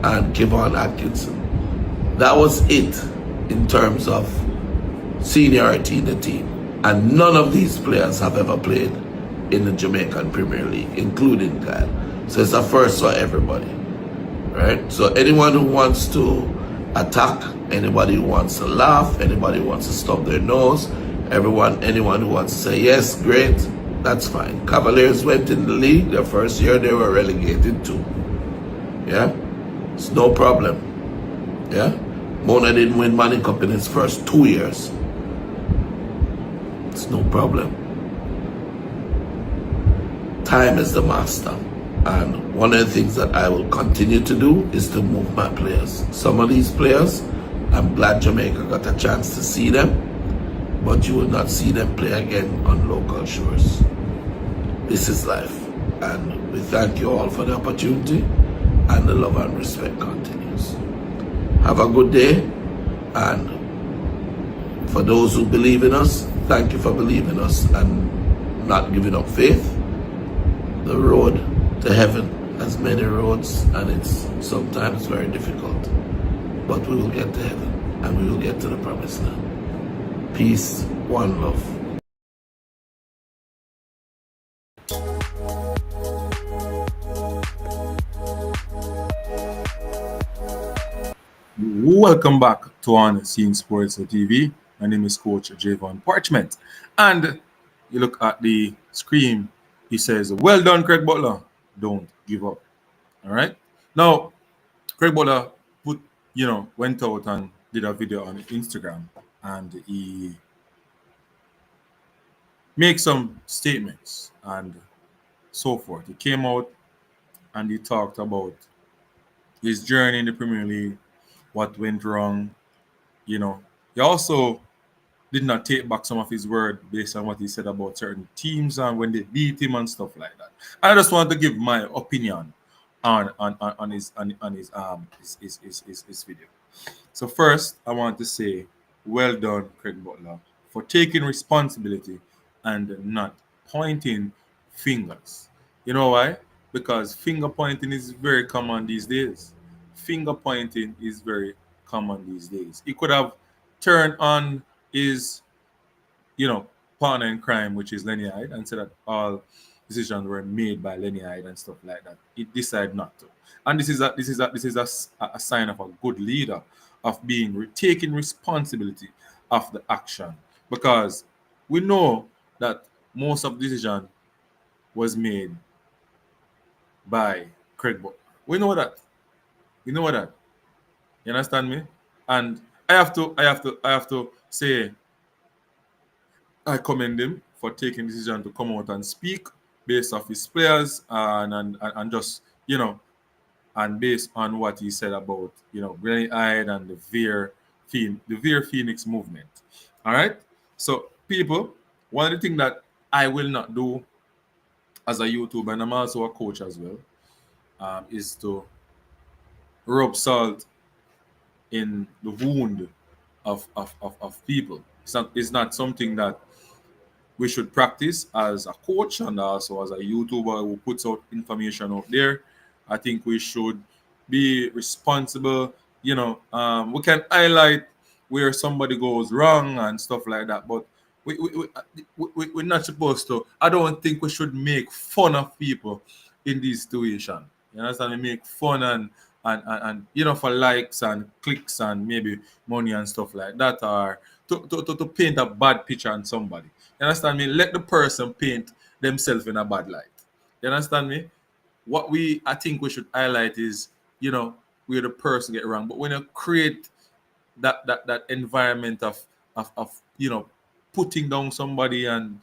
and Kevon Atkinson. That was it in terms of seniority in the team. And none of these players have ever played in the Jamaican Premier League, including Kyle. So it's a first for everybody, right? So anyone who wants to attack, anybody who wants to laugh, anybody who wants to stub their nose, anyone who wants to say, yes, great, that's fine. Cavaliers went in the league, their first year they were relegated too. Yeah? It's no problem. Yeah? Mona didn't win Manning Cup in his first 2 years. It's no problem. Time is the master. And one of the things that I will continue to do is to move my players. Some of these players, I'm glad Jamaica got a chance to see them, but you will not see them play again on local shores. This is life. And we thank you all for the opportunity, and the love and respect continues. Have a good day, and for those who believe in us, thank you for believing in us and not giving up faith. The road to heaven has many roads, and it's sometimes very difficult. But we will get to heaven, and we will get to the promised land. Peace, one love. Welcome back to On Scene Sports TV. My name is Coach Javon Parchment. And you look at the screen, he says, well done, Craig Butler. Don't give up. All right. Now, Craig Butler went out and did a video on Instagram, and he made some statements and so forth. He came out and he talked about his journey in the Premier League, what went wrong. He also did not take back some of his word based on what he said about certain teams and when they beat him and stuff like that. I just want to give my opinion on his video. So first, I want to say, well done, Craig Butler, for taking responsibility and not pointing fingers. You know why? Because finger pointing is very common these days. Finger pointing is very common these days. He could have turned on his, partner in crime, which is Lenny Hyde, and said that all decisions were made by Lenny Hyde and stuff like that. He decided not to, and this is a sign of a good leader, of taking responsibility of the action, because we know that most of the decision was made by Craig Butler. We know that. You understand me? And I have to say, I commend him for taking the decision to come out and speak based off his players and just, and based on what he said about, Granny Hyde and the Vere Phoenix movement. All right? So, people, one of the things that I will not do as a YouTuber, and I'm also a coach as well, is to rub salt in the wound of people. It's not something that we should practice as a coach and also as a YouTuber who puts out information out there. I think we should be responsible. We can highlight where somebody goes wrong and stuff like that, but we're not supposed to. I don't think we should make fun of people in this situation. You understand? We make fun and for likes and clicks and maybe money and stuff like that, or to paint a bad picture on somebody. You understand me? Let the person paint themselves in a bad light. You understand me? What I think we should highlight is, where the person get wrong. But when you create that environment of putting down somebody and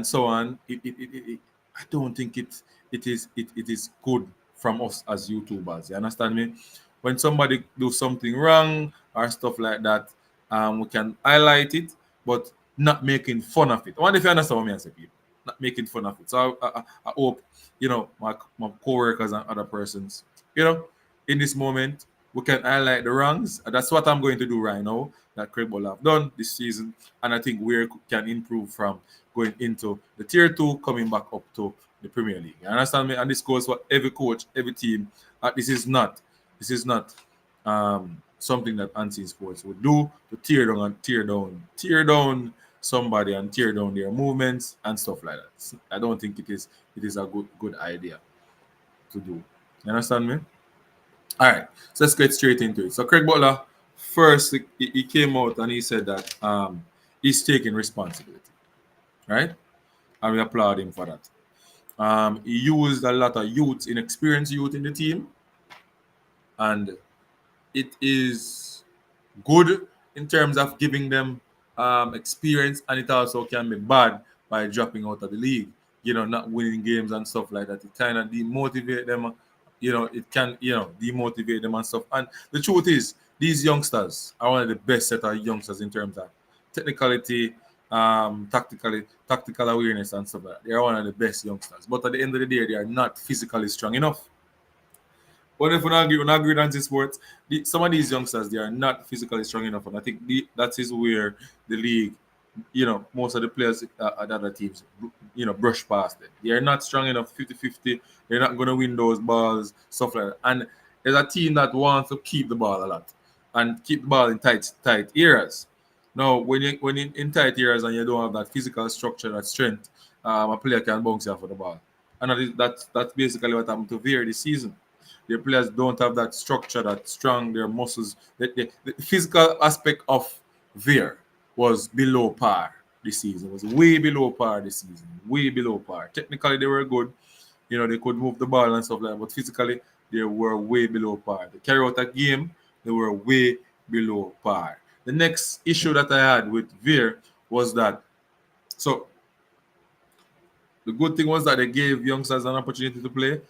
so on, I don't think it is good from us as YouTubers. You understand me? When somebody do something wrong or stuff like that, we can highlight it, but not making fun of it. I wonder if you understand what I say, people. Not making fun of it. So I hope, my co-workers and other persons, in this moment, we can highlight the wrongs. That's what I'm going to do right now, that Craig Butler have done this season. And I think we can improve from going into the Tier 2, coming back up to the Premier League. You understand me? And this goes for every coach, every team. This is not This is not something that unseen sports would do, to tear down somebody and tear down their movements and stuff like that. I don't think it is a good idea to do. You understand me? All right, so let's get straight into it. So Craig Butler first he came out and he said that he's taking responsibility, right? And we applaud him for that. He used a lot of inexperienced youth in the team, and it is good in terms of giving them experience, and it also can be bad by dropping out of the league, not winning games and stuff like that. It kind of demotivate them, it can, demotivate them and stuff. And the truth is, these youngsters are one of the best set of youngsters in terms of technicality, tactical awareness and stuff like that. They are one of the best youngsters. But at the end of the day, they are not physically strong enough. But if we not agree on this sports, some of these youngsters, they are not physically strong enough. And I think that is where the league, most of the players at other teams, brush past it. They are not strong enough 50-50. They're not going to win those balls, stuff like that. And there's a team that wants to keep the ball a lot and keep the ball in tight areas. Now, when you in tight areas and you don't have that physical structure, that strength, a player can bounce you off of the ball. And that's basically what happened to Vere this season. Their players don't have that structure, that strong, their muscles. The physical aspect of Vere was below par this season. It was way below par this season. Way below par. Technically, they were good. They could move the ball and stuff like that. But physically, they were way below par. They carry out a game, they were way below par. The next issue that I had with Vere was that, so the good thing was that they gave youngsters an opportunity to play.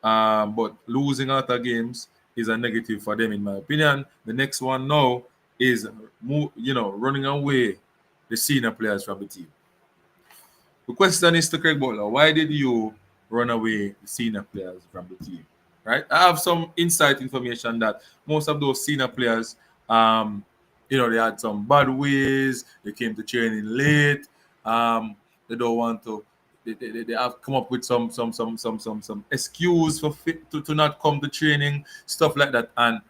But losing a lot of games is a negative for them, in my opinion. The next one now is running away the senior players from the team. The question is to Craig Butler, why did you run away the senior players from the team? Right? I have some inside information that most of those senior players, they had some bad ways. They came to training late. They don't want to. They have come up with some excuse for to not come to training, stuff like that. And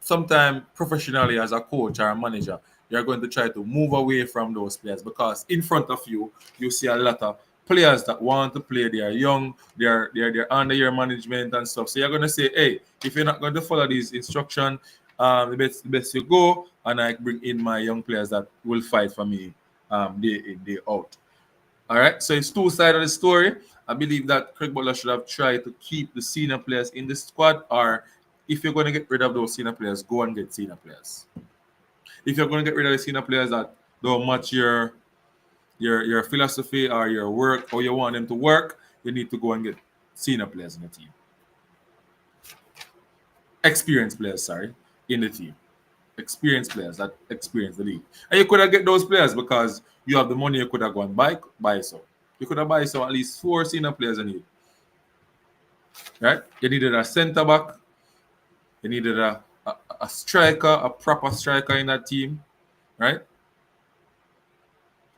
sometimes professionally as a coach or a manager, you're going to try to move away from those players, because in front of you see a lot of players that want to play. They are young, they're under your management and stuff. So you're going to say, hey, if you're not going to follow these instructions, the best you go, and I bring in my young players that will fight for me day in, day out. All right, so it's two sides of the story. I believe that Craig Butler should have tried to keep the senior players in the squad, or if you're going to get rid of those senior players, go and get senior players. If you're going to get rid of the senior players that don't match your philosophy or your work, or you want them to work, you need to go and get senior players in the team. Experienced players, in the team. Experienced players that experience the league. And you could have get those players because you have the money. You could have gone buy some. You could have buy some at least 4 senior players in you. Right? You needed a centre back. You needed a striker, a proper striker in that team. Right?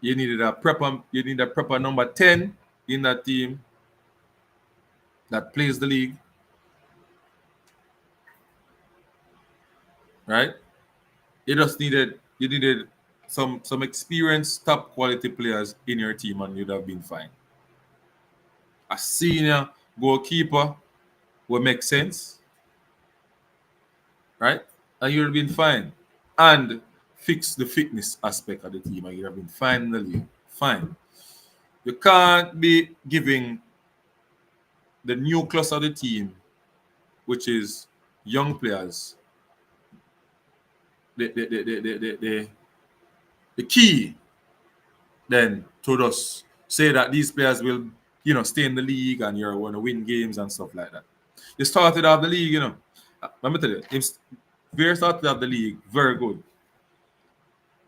You need a proper number 10 in that team that plays the league. Right? You needed some experienced, top quality players in your team, and you'd have been fine. A senior goalkeeper would make sense, right? And you'd have been fine. And fix the fitness aspect of the team, and you'd have been fine in the league. Fine. You can't be giving the nucleus of the team, which is young players, the key then to just say that these players will, stay in the league and you're going to win games and stuff like that. You started off the league, let me tell you, Vere started off the league very good.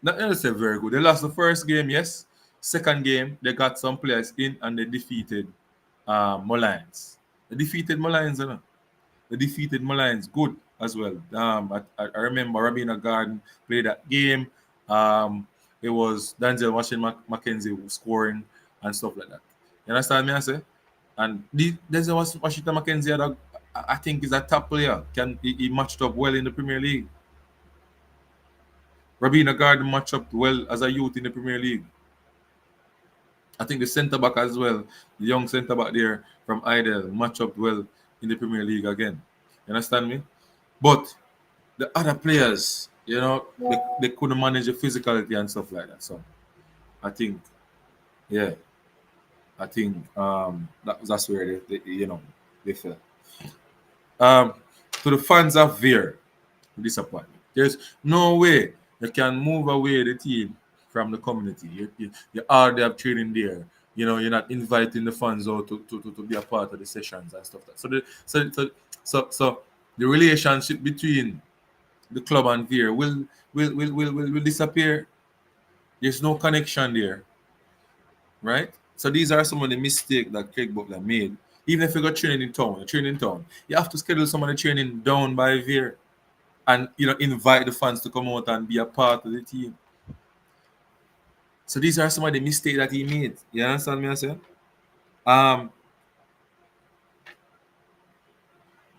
Not necessarily very good. They lost the first game, yes. Second game, they got some players in and they defeated Mullines. They defeated Mullines, They defeated Mullines good as well. I remember Rabina Garden played that game. It was Denzel Washington McKenzie scoring and stuff like that. You understand me, I say? And Denzel Washington McKenzie I think he's a top player. He matched up well in the Premier League. Rabina Garden matched up well as a youth in the Premier League. I think the centre back as well, the young centre back there from Idle, match up well in the Premier League again. You understand me? But the other players, they couldn't manage the physicality and stuff like that. So I think, yeah, I think that's where they fell. Um, to the fans of Vere, disappointment. There's no way you can move away the team from the community. You already have training there. You're not inviting the fans out to be a part of the sessions and stuff like that. So the relationship between the club and Vere will disappear. There's no connection there, right? So these are some of the mistakes that Craig Butler made. Even if you got training in town, you have to schedule some of the training down by Vere and invite the fans to come out and be a part of the team. So these are some of the mistakes that he made. You understand me? I say,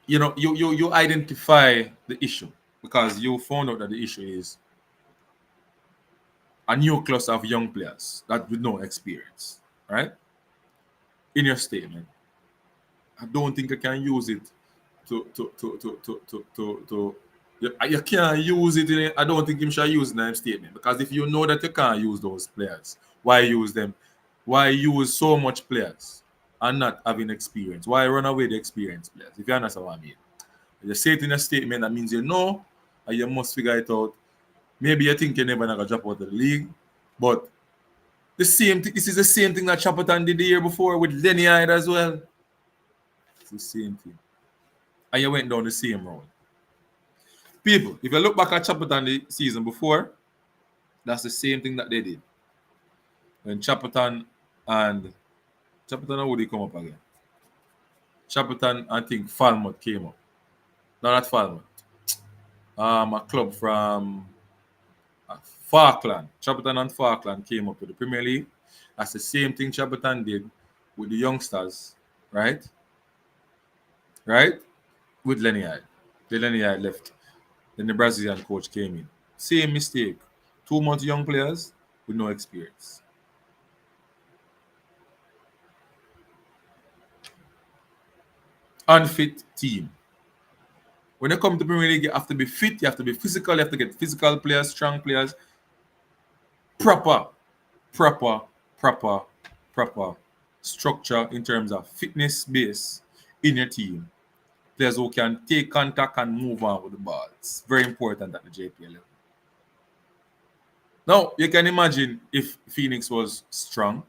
you identify the issue because you found out that the issue is a new cluster of young players that with no experience, right? In your statement, I don't think I can use it to you can't use it I don't think you should use it in a statement because if you know that you can't use those players, why use them? Why use so much players and not having experience? Why run away the experienced players? If you understand what I mean. If you say it in a statement, that means you know and you must figure it out. Maybe you think you're never gonna drop out of the league, but this is the same thing that Chapotan did the year before with Lenny Hyde as well. It's the same thing. And you went down the same road. People, if you look back at Chapotan the season before, that's the same thing that they did. When Chapotan and how would he come up again? Chapotan, I think Falmouth came up. No, not Falmouth. A club from Falkland. Chapotan and Falkland came up to the Premier League. That's the same thing Chapotan did with the youngsters, right? Right? With Lenny Hyde. The Lenny Hyde left. Then the Brazilian coach came in. Same mistake. 2 months young players with no experience. Unfit team. When you come to Premier League, you have to be fit, you have to be physical, you have to get physical players, strong players. Proper structure in terms of fitness base in your team. Players who can take contact and move on with the ball. It's very important at the JPL level. Now, you can imagine if Phoenix was strong,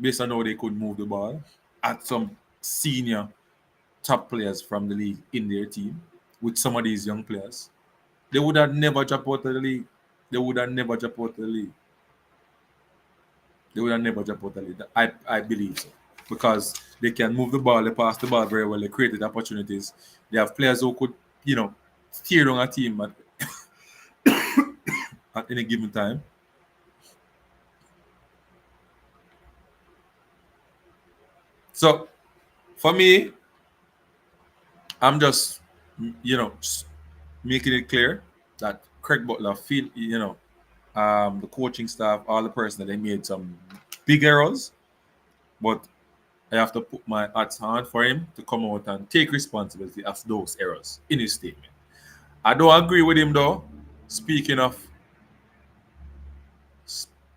based on how they could move the ball, at some senior top players from the league in their team, with some of these young players, they would have never dropped out of the league. They would have never dropped out of the league. They would have never dropped out of the league. I believe so. Because they can move the ball, they pass the ball very well, they created opportunities. They have players who could, steer on a team at any given time. So, for me, I'm just, making it clear that Craig Butler feel, the coaching staff, all the personnel, they made some big errors, but I have to put my hats on for him to come out and take responsibility of those errors in his statement. I don't agree with him though. Speaking of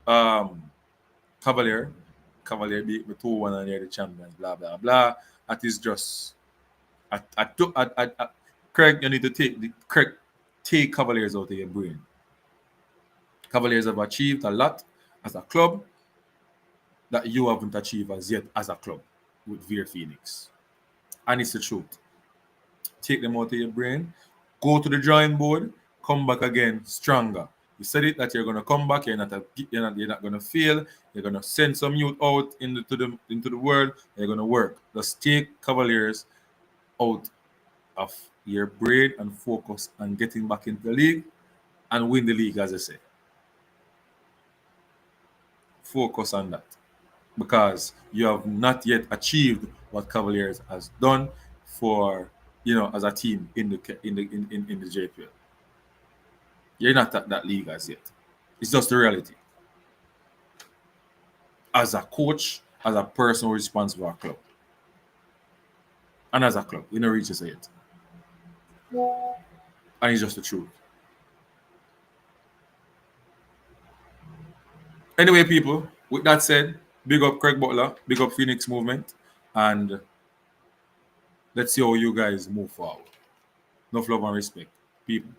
Cavalier beat me 2-1 and they're the champions, blah blah blah. That is just Craig, you need to take Cavaliers out of your brain. Cavaliers have achieved a lot as a club that you haven't achieved as yet as a club with Vere Phoenix. And it's the truth. Take them out of your brain, go to the drawing board, come back again stronger. You said it that you're gonna come back, you're not gonna fail, you're gonna send some youth out into the world, you're gonna work. Just take Cavaliers out of your brain and focus on getting back into the league and win the league, as I say. Focus on that because you have not yet achieved what Cavaliers has done. for as a team in the JPL. You're not at that league as yet. It's just the reality. As a coach, as a person responsible for a club, and as a club, you know, reach it. And it's just the truth. Anyway, people, with that said, big up Craig Butler, big up Phoenix Movement, and let's see how you guys move forward. Enough love and respect, people.